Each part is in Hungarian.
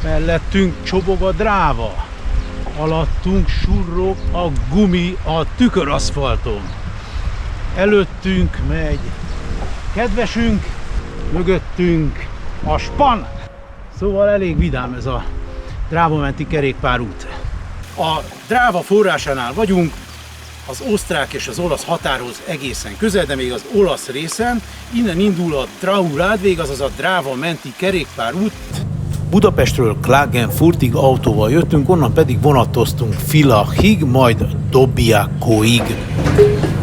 Mellettünk csobog a dráva. Alattunk surrog a gumi a tüköraszfalton. Előttünk megy kedvesünk, mögöttünk a span. Szóval elég vidám ez a Dráva-menti kerékpárút. A Dráva forrásánál vagyunk, az osztrák és az olasz határhoz egészen közel, de még az olasz részen. Innen indul a Trau-Radweg, azaz a Dráva-menti kerékpárút. Budapestről Klagenfurtig autóval jöttünk, onnan pedig vonatoztunk Villachig, majd Dobbiacoig.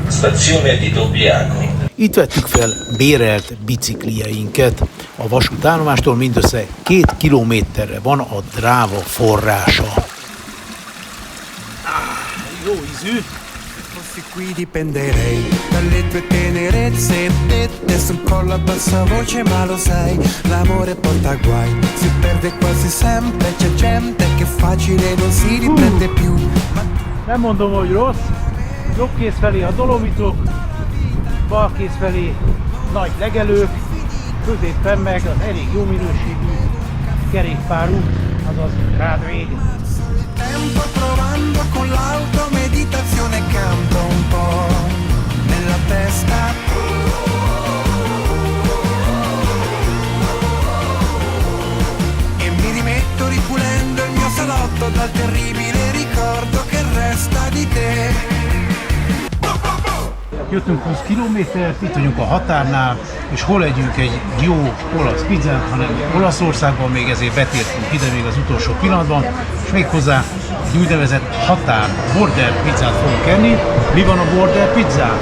Stazione di Dobbiaco. Itt vettük fel bérelt bicikliyeinket. A vasútállomástól mindössze 2 kilométerre van a Dráva forrása. Jó ízű! Qui dipenderei dalle tue tenerezze, dette sul collo a bassa voce, ma lo sai, l'amore porta guai, si perde quasi sempre, c'è gente che facile non si riprende più. Nem mondom, hogy rossz. Jobb kéz felé a Dolomitok, bal kéz felé nagy legelők, középpen meg az elég jó minőségű kerékpárút, azaz Radweg. Tempo provando con l'auto, meditazione canto un po' nella testa. E mi rimetto ripulendo il mio salotto dal terribile ricordo che resta di te. Jöttünk 20 kilométert, itt vagyunk a határnál, és hol együnk egy jó olasz pizzát, hanem Olaszországban, még ezért betértünk ide még az utolsó pillanatban, és méghozzá egy úgynevezett határ border pizzát fogunk enni. Mi van a border pizzán?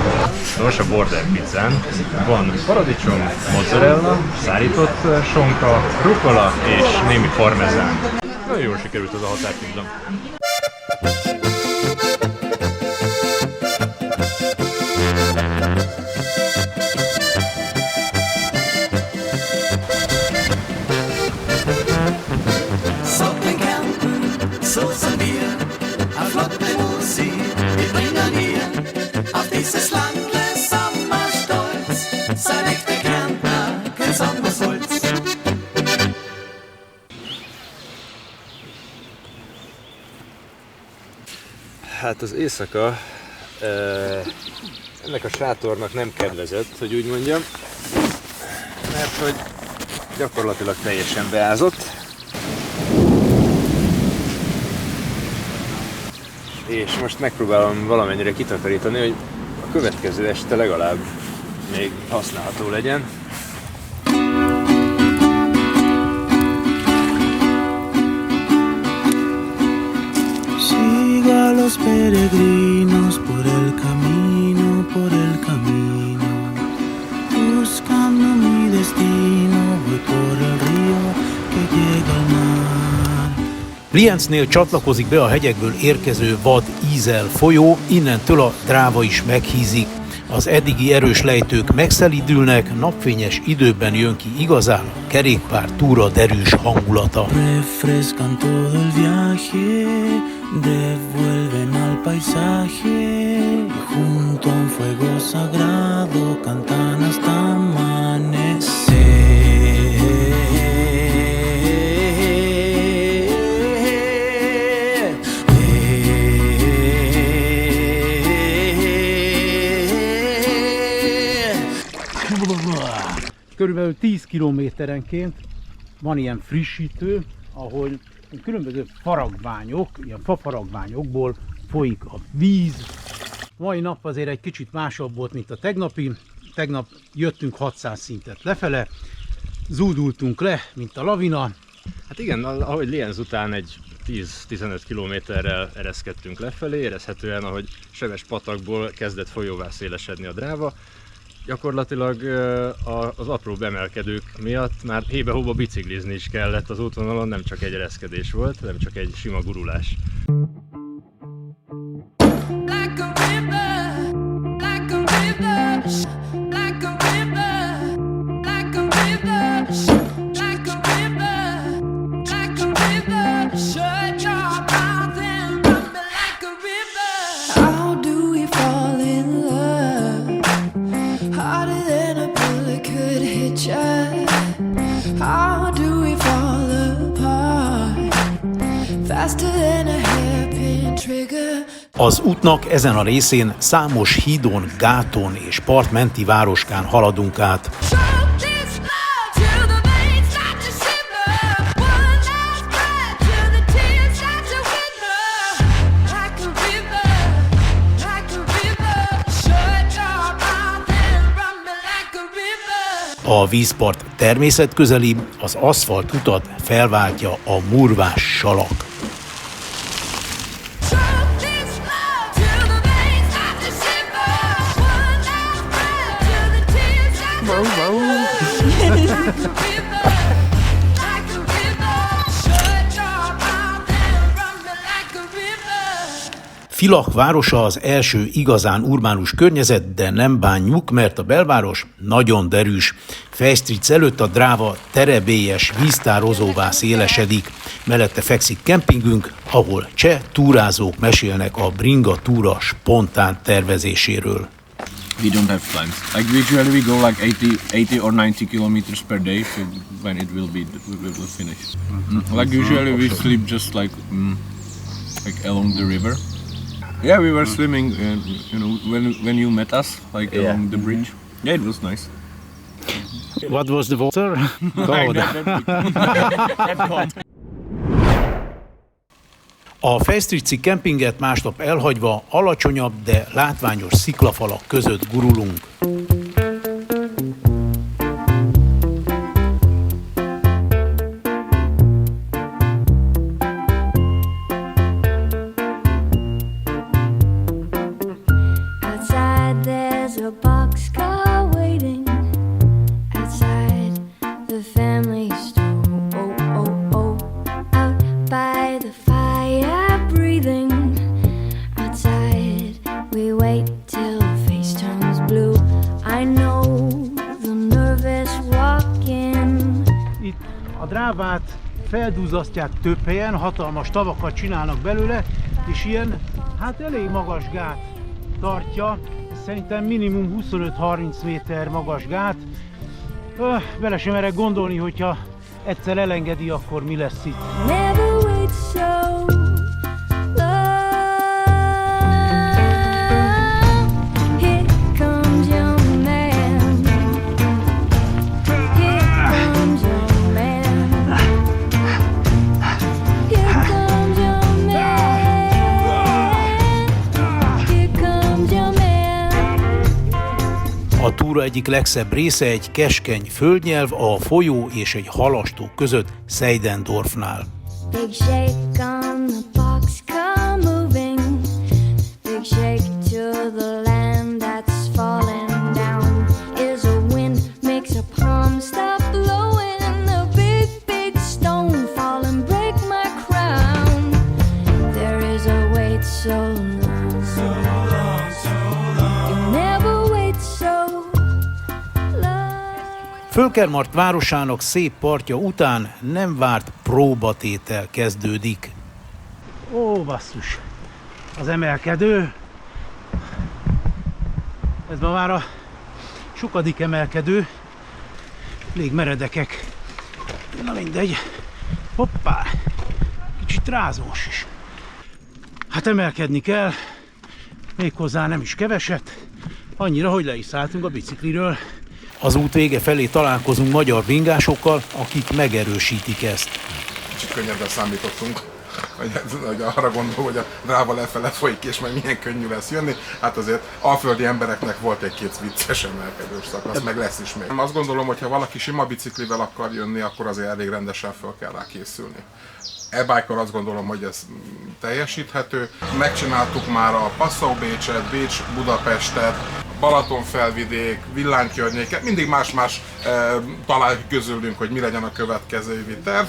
Nos, a border pizzán van paradicsom, mozzarella, szárított sonka, rucola és némi parmezán. Nagyon jól sikerült az a határpizza. So sind wir, a flotte Musi, wir bringen hier auf dieses Land les Sommerstolz, sein echter Kärntner, kein Sonderholz. Hát az éjszaka ennek a sátornak nem kedvezett, hogy úgy mondjam, mert hogy gyakorlatilag teljesen beázott. És most megpróbálom valamennyire kitakarítani, hogy a következő este legalább még használható legyen. Sigo a los peregrinos por el camino, buscando mi destino, voy por el río que llega al mar. Lienznél csatlakozik be a hegyekből érkező vad Ízel folyó, innentől a Dráva is meghízik. Az eddigi erős lejtők megszelídülnek, napfényes időben jön ki igazán a kerékpár túra derűs hangulata. Refrescan todo el viaje, devuelven al paisaje, junto a un fuego sagrado cantan hasta amanecer. Körülbelül 10 kilométerenként van ilyen frissítő, ahol különböző faragványok, ilyen fafaragványokból folyik a víz. A mai nap azért egy kicsit másabb volt, mint a tegnapi. Tegnap jöttünk 600 szintet lefele, zúdultunk le, mint a lavina. Hát igen, ahogy Lienz után egy 10-15 kilométerrel ereszkedtünk lefelé, érezhetően, ahogy Seves patakból kezdett folyóvá szélesedni a Dráva. Gyakorlatilag az apró bemelkedők miatt már hébe-hóba biciklizni is kellett az útvonalon, nem csak egy ereszkedés volt, nem csak egy sima gurulás. How do we fall apart? Az útnak ezen a részén számos hídon, gáton és partmenti városkán haladunk át. A vízpart természetközeli, az aszfalt utat felváltja a murvás salak. Villach városa az első igazán urbánus környezet, de nem bánjuk, mert a belváros nagyon derűs. Fejstric előtt a Dráva terebélyes víztározóvá szélesedik. Mellette fekszik kempingünk, ahol cseh túrázók mesélnek a bringa túra spontán tervezéséről. We don't have plans. Like usually we go like 80 or 90 kilometers per day when it will finish. Like usually we sleep just like along the river. Yeah, we were swimming, when you met us, like along the bridge. Yeah, it was nice. What was the water? Cold. A fejstrici kempinget másnap elhagyva alacsonyabb, de látványos sziklafalak között gurulunk. A Drávát feldúzasztják több helyen, hatalmas tavakat csinálnak belőle, és ilyen, hát elég magas gát tartja, szerintem minimum 25-30 méter magas gát. Bele sem merek gondolni, hogyha egyszer elengedi, akkor mi lesz itt. A túra egyik legszebb része egy keskeny földnyelv a folyó és egy halastó között Seidendorfnál. Big shake on the box, come moving. Big shake to the land that's falling down. Is a wind makes a palm stop blowing. A big, big stone fall and break my crown. There is a weight so long. Fölkermart városának szép partja után nem várt próbatétel kezdődik. Ó, basszus! Az emelkedő. Ez ma már a sokadik emelkedő. Elég meredekek. Na mindegy. Hoppá! Kicsit rázós is. Hát emelkedni kell. Méghozzá nem is keveset. Annyira, hogy le is szálltunk a bicikliről. Az út vége felé találkozunk magyar bringásokkal, akik megerősítik ezt. Kicsit könnyebben számítottunk, hogy arra gondol, hogy a Dráva lefele folyik, és majd milyen könnyű lesz jönni. Hát azért alföldi embereknek volt egy-két vicces emelkedős szakasz, meg lesz is még. Azt gondolom, hogy ha valaki sima biciklivel akar jönni, akkor azért elég rendesen fel kell rá készülni. E-bike-kal azt gondolom, hogy ez teljesíthető. Megcsináltuk már a Passau-Bécset, Bécs-Budapestet, Balatonfelvidék, Villánykörnyéket, mindig más-más találjuk közülünk, hogy mi legyen a következő évi terv,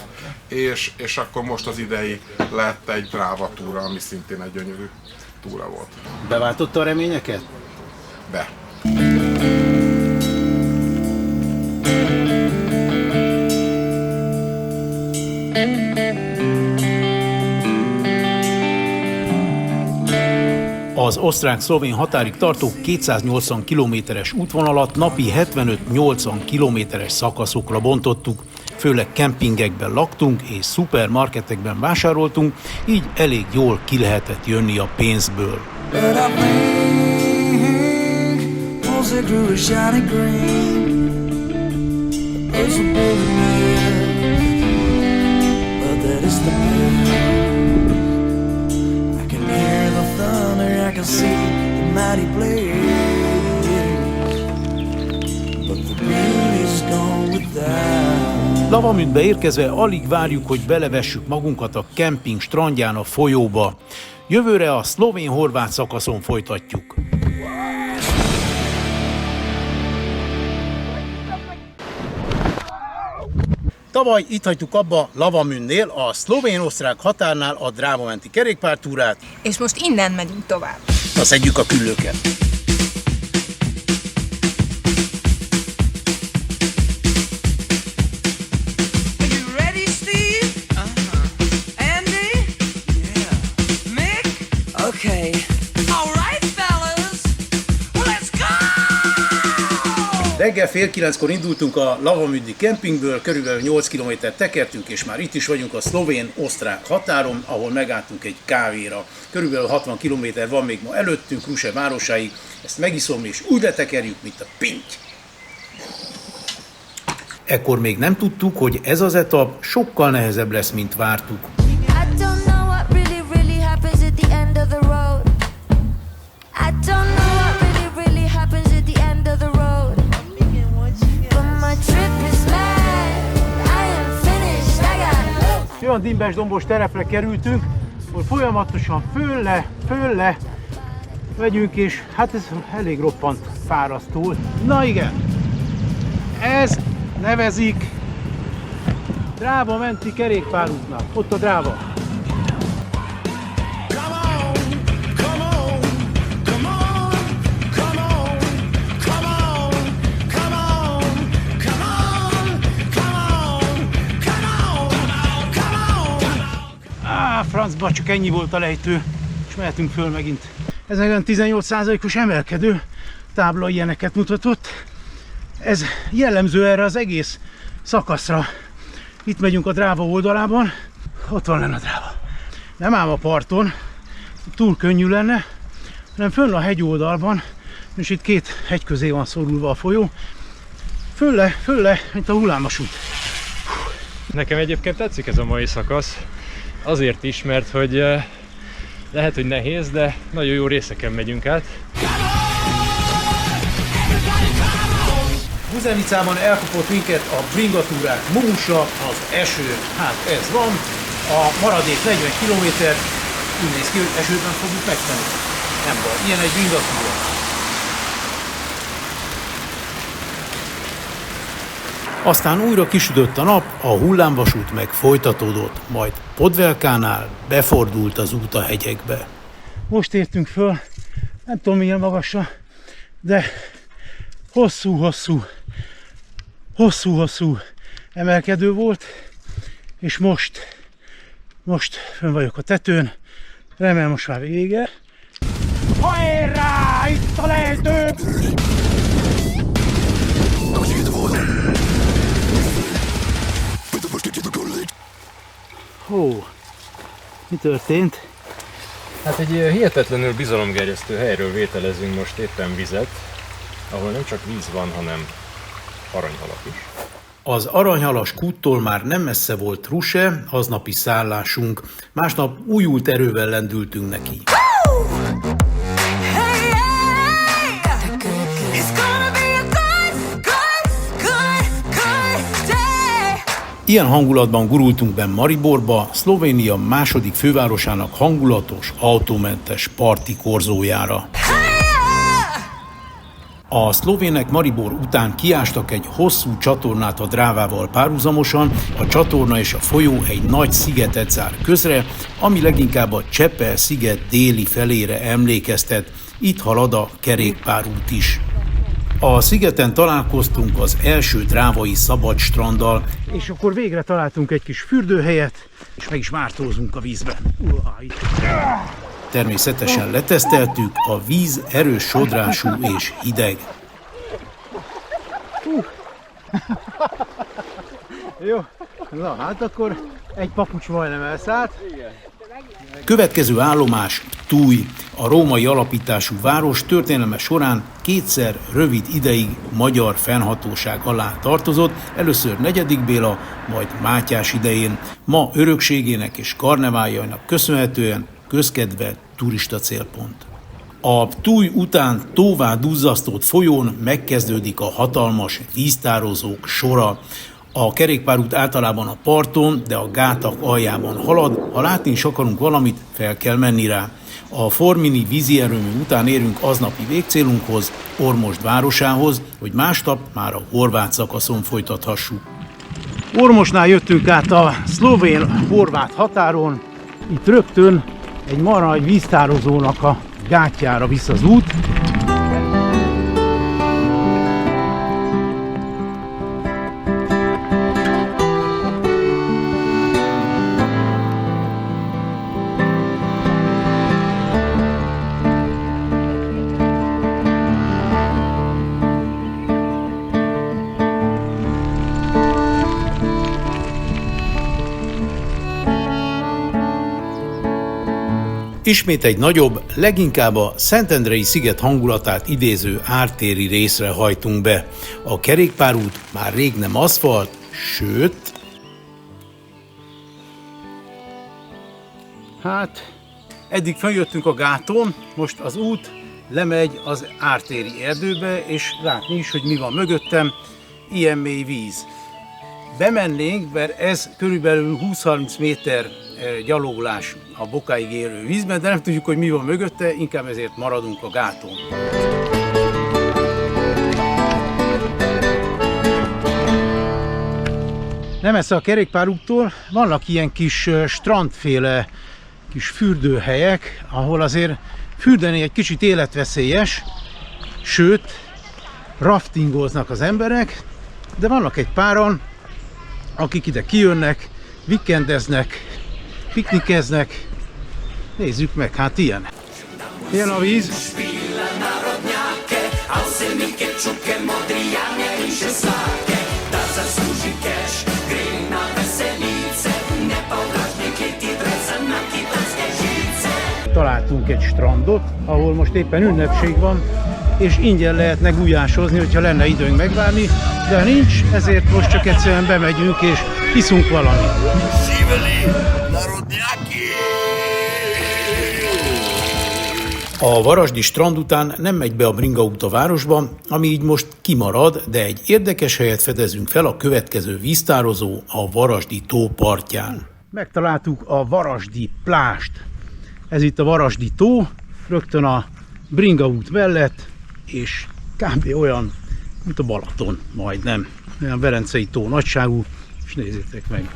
és akkor most az idei lett egy Dráva túra, ami szintén egy gyönyörű túra volt. Beváltotta a reményeket? Be. Az osztrák-szlovén határig tartó 280 kilométeres útvonalat napi 75-80 kilométeres szakaszokra bontottuk. főleg kempingekben laktunk és szupermarketekben vásároltunk, így elég jól ki lehetett jönni a pénzből. Lavamündbe érkezve alig várjuk, hogy belevessük magunkat a kemping strandján a folyóba. Jövőre a szlovén-horvát szakaszon folytatjuk. Tavaly itt hagytuk abba Lavamündnél, a szlovén-osztrák határnál a Dráva menti kerékpártúrát. És most innen megyünk tovább. Na, szedjük a küllőket. Reggel fél 9-kor indultunk a lavamündi kempingből, körülbelül 8 kilométert tekertünk, és már itt is vagyunk a szlovén-osztrák határon, ahol megálltunk egy kávéra. Körülbelül 60 kilométer van még ma előttünk Ruse városáig, ezt megiszom és úgy letekerjük, mint a pinty. Ekkor még nem tudtuk, hogy ez az etap sokkal nehezebb lesz, mint vártuk. Olyan dimbes dombos terepre kerültünk, hogy folyamatosan fölle megyünk, és hát ez elég roppant fárasztó. Na igen, ez nevezik Dráva menti kerékpárútnak. Ott a Dráva. Francba, csak ennyi volt a lejtő, és mehetünk föl megint. Ez olyan 18%-os emelkedő tábla ilyeneket mutatott. Ez jellemző erre az egész szakaszra. Itt megyünk a Dráva oldalában, ott van lenne a Dráva. Nem ám a parton, túl könnyű lenne, hanem fönn a hegy oldalban, és itt két hegy közé van szorulva a folyó. Fölle, mint a hullámvasút. Nekem egyébként tetszik ez a mai szakasz. Azért is, mert hogy lehet, hogy nehéz, de nagyon jó részeken megyünk át. Buzenicában elkapott minket a bringatúrák Mumusra, az eső, hát ez van. A maradék 40 km úgy néz ki, hogy esőben fogjuk megtenni. Nem baj, ilyen egy bringatúra. Aztán újra kisütött a nap, a hullámvasút meg folytatódott, majd Podvelkánál befordult az út a hegyekbe. Most értünk föl, nem tudom milyen magasra, de hosszú emelkedő volt, és most fönn vagyok a tetőn, remélem most már vége. Hajrá, itt a lejtő! Hó, mi történt? Hát egy hihetetlenül bizalomgerjesztő helyről vételezünk most éppen vizet, ahol nem csak víz van, hanem aranyhalak is. Az aranyhalas kúttól már nem messze volt Ruse, aznapi szállásunk. Másnap újult erővel lendültünk neki. Ilyen hangulatban gurultunk be Mariborba, Szlovénia második fővárosának hangulatos, autómentes parti korzójára. A szlovének Maribor után kiástak egy hosszú csatornát a Drávával párhuzamosan, a csatorna és a folyó egy nagy szigetet zár közre, ami leginkább a Csepel-sziget déli felére emlékeztet, itt halad a kerékpárút is. A szigeten találkoztunk az első drávai szabad stranddal, és akkor végre találtunk egy kis fürdőhelyet, és meg is mártózunk a vízbe. Természetesen leteszteltük, a víz erős sodrású és hideg. Jó, na hát akkor egy papucs majdnem elszállt. Következő állomás Túj, a római alapítású város történelme során kétszer rövid ideig magyar fennhatóság alá tartozott, először Negyedik Béla, majd Mátyás idején, ma örökségének és karneváljainak köszönhetően közkedvelt turista célpont. A Túj után tóvá duzzasztott folyón megkezdődik a hatalmas víztározók sora. A kerékpárút általában a parton, de a gátak aljában halad, ha látni is akarunk valamit, fel kell menni rá. A formini vízi erőmű után érünk aznapi végcélunkhoz, Ormosd városához, hogy másnap már a horvát szakaszon folytathassuk. Ormosnál jöttünk át a szlovén-horvát határon, itt rögtön egy nagy víztározónak a gátjára visz az út. Ismét egy nagyobb, leginkább a Szentendrei sziget hangulatát idéző ártéri részre hajtunk be. A kerékpárút már rég nem aszfalt, sőt... Hát, eddig feljöttünk a gáton, most az út lemegy az ártéri erdőbe, és látni is, hogy mi van mögöttem, ilyen mély víz. Bemennénk, mert ez körülbelül 20-30 méter gyalogolás a bokáig érő vízben, de nem tudjuk, hogy mi van mögötte, inkább ezért maradunk a gáton. Nem messze a kerékpárúttól vannak ilyen kis strandféle kis fürdőhelyek, ahol azért fürdeni egy kicsit életveszélyes, sőt, raftingoznak az emberek, de vannak egy páran, akik ide kijönnek, vikendeznek, piknikeznek. Nézzük meg, hát ilyen. Ilyen a víz. Találtunk egy strandot, ahol most éppen ünnepség van, és ingyen lehetne gulyásozni, hogyha lenne időnk megvárni, de nincs, ezért most csak egyszerűen bemegyünk és iszunk valamit. A varasdi strand után nem megy be a bringaút a városba, ami így most kimarad, de egy érdekes helyet fedezünk fel a következő víztározó, a Varasdi tó partján. Megtaláltuk a Varasdi plást. Ez itt a Varasdi tó, rögtön a bringaút mellett, és kb. Olyan, mint a Balaton, majdnem. Olyan Velencei tó nagyságú, és nézzétek meg.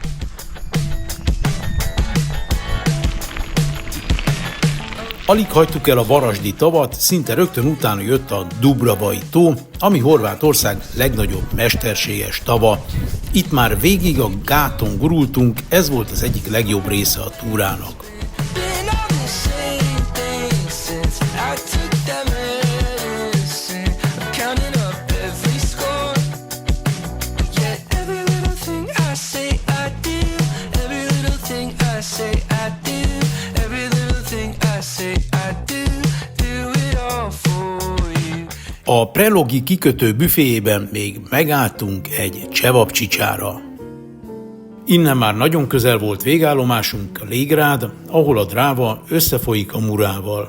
Alig hagytuk el a Varasdi tavat, szinte rögtön utána jött a Dubravai tó, ami Horvátország legnagyobb mesterséges tava. Itt már végig a gáton gurultunk, ez volt az egyik legjobb része a túrának. A Prelogi kikötő büféjében még megálltunk egy csevapcsicsára. Innen már nagyon közel volt végállomásunk, Légrád, ahol a Dráva összefolyik a Murával.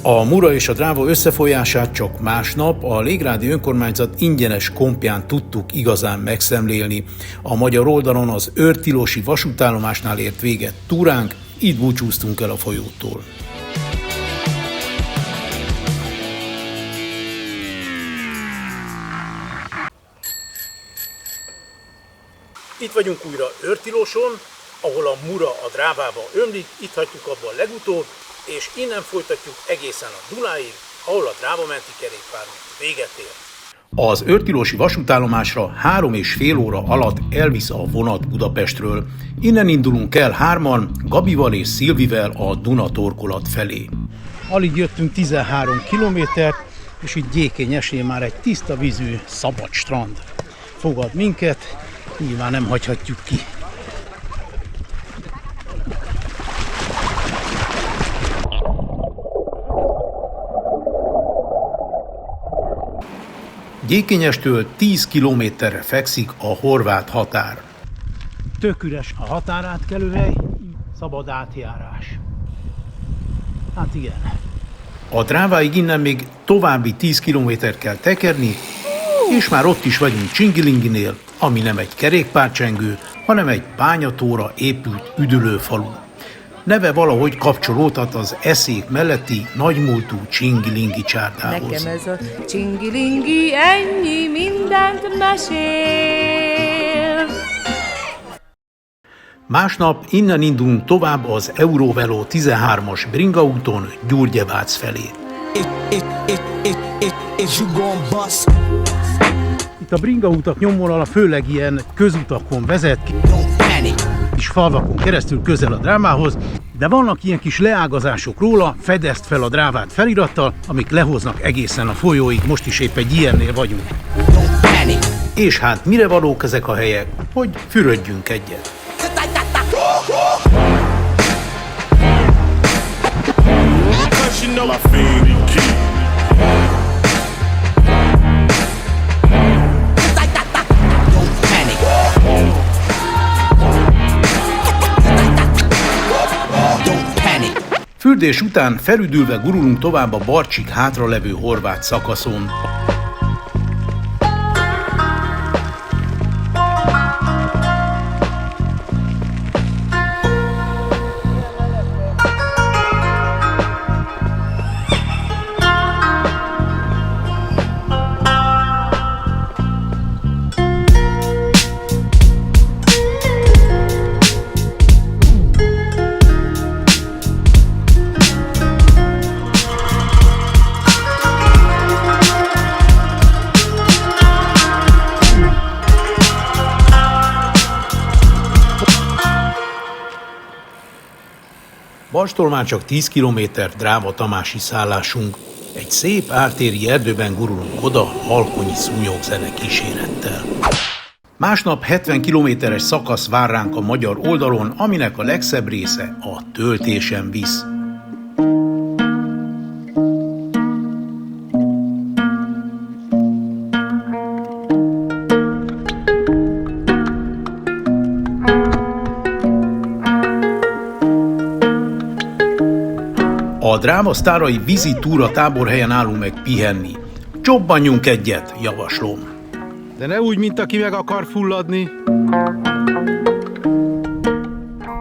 A Mura és a Dráva összefolyását csak másnap a légrádi önkormányzat ingyenes kompján tudtuk igazán megszemlélni. A magyar oldalon az őrtilosi vasútállomásnál ért véget túránk, így búcsúztunk el a folyótól. Itt vagyunk újra Őrtiloson, ahol a Mura a Drávába ömlik, itt hagytuk abba a legutóbb, és innen folytatjuk egészen a Dunáig, ahol a Dráva menti kerékpárút véget ér. Az Őrtilósi vasútállomásra 3,5 óra alatt elvisz a vonat Budapestről. Innen indulunk el hárman, Gabival és Szilvivel a Duna torkolat felé. Alig jöttünk 13 kilométert, és itt Gyékényesnél már egy tiszta vízű, szabad strand fogad minket, nyilván nem hagyhatjuk ki. Gyékényestől 10 kilométerre fekszik a horvát határ. Tök üres a határátkelőhely, szabad átjárás. Hát igen. A Dráváig innen még további 10 kilométert kell tekerni, és már ott is vagyunk Csingilinginél, ami nem egy kerékpárcsengő, hanem egy bányatóra épült üdülőfalu. Neve valahogy kapcsolódhat az Eszék melletti nagymúltú Csingilingi csárdához. Nekem ez a Csingilingi ennyi mindent mesél. Másnap innen indulunk tovább az Eurovelo 13-as bringaúton Gyurgyevác felé. Itt a bringaútak nyomvonala főleg ilyen közutakon vezet ki, és falvakon keresztül közel a Drávához, de vannak ilyen kis leágazások róla, fedezd fel a Drávát felirattal, amik lehoznak egészen a folyóig, most is épp egy ilyennél vagyunk. És hát mire valók ezek a helyek? Hogy fürödjünk egyet. Fürdés után felüdülve gurulunk tovább a Barcsik hátralevő horvát szakaszon. Barcstól már csak 10 kilométer Dráva tamási szállásunk. Egy szép ártéri erdőben gurulunk oda halkonyi szúnyogzene kísérettel. Másnap 70 kilométeres szakasz vár ránk a magyar oldalon, aminek a legszebb része a töltésen visz. A Dráva sztárai vízi túra táborhelyen állunk meg pihenni. Csobbanjunk egyet, javaslom. De ne úgy, mint aki meg akar fulladni.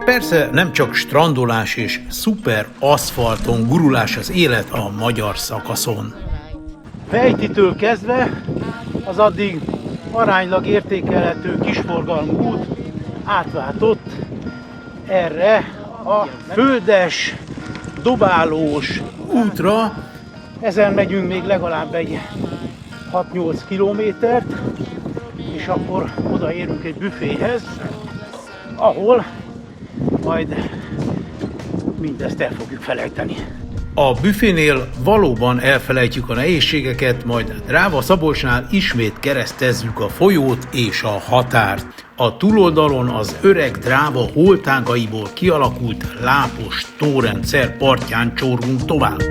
Persze nem csak strandolás és szuper aszfalton gurulás az élet a magyar szakaszon. Fejtitől kezdve az addig aránylag értékelhető kisforgalmú út átváltott erre a földes, dobálós útra. Ezen megyünk még legalább egy 6-8 kilométert, és akkor odaérünk egy büféhez, ahol majd mindezt el fogjuk felejteni. A büfénél valóban elfelejtjük a nehézségeket, majd Dráva-Szabolcsnál ismét keresztezzük a folyót és a határt. A túloldalon az öreg Dráva holtágaiból kialakult lápos tórendszer partján csorgunk tovább.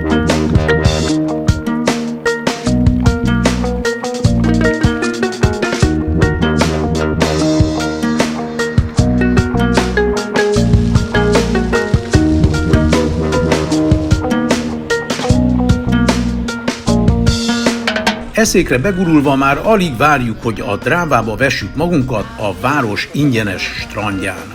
Eszékre begurulva már alig várjuk, hogy a Drávába vessük magunkat a város ingyenes strandján.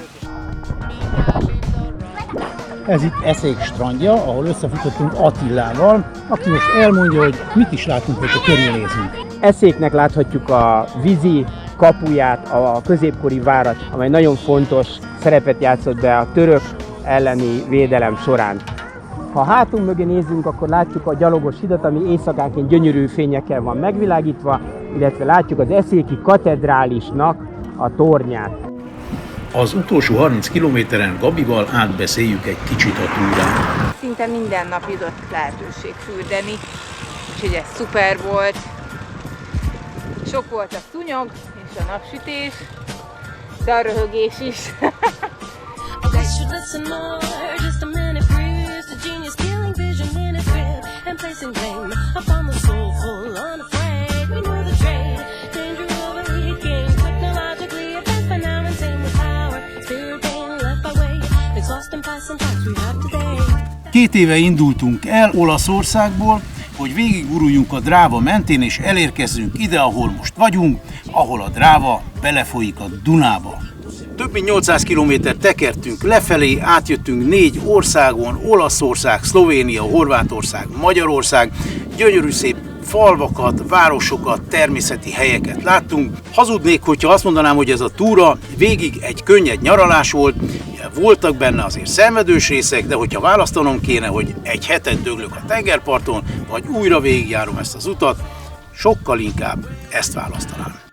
Ez itt Eszék strandja, ahol összefutottunk Attilával, aki most elmondja, hogy mit is látunk, hogyha körülnézünk. Eszéknek láthatjuk a vízi kapuját, a középkori várat, amely nagyon fontos szerepet játszott be a török elleni védelem során. Ha hátunk mögé nézzünk, akkor látjuk a gyalogos hidat, ami éjszakánként gyönyörű fényekkel van megvilágítva, illetve látjuk az eszéki katedrálisnak a tornyát. Az utolsó 30 kilométeren Gabival átbeszéljük egy kicsit a túrát. Szinte minden nap jutott lehetőség fürdeni, úgyhogy ez szuper volt. Sok volt a szúnyog és a napsütés, de a röhögés is. Két éve indultunk el Olaszországból, hogy végigguruljunk a Dráva mentén, és elérkezzünk ide, ahol most vagyunk, ahol a Dráva belefolyik a Dunába. Több mint 800 kilométert tekertünk lefelé, átjöttünk 4 országon, Olaszország, Szlovénia, Horvátország, Magyarország, gyönyörű szép falvakat, városokat, természeti helyeket láttunk. Hazudnék, hogyha azt mondanám, hogy ez a túra végig egy könnyed nyaralás volt, voltak benne azért szenvedős részek, de hogyha választanom kéne, hogy egy hetet döglök a tengerparton, vagy újra végigjárom ezt az utat, sokkal inkább ezt választanám.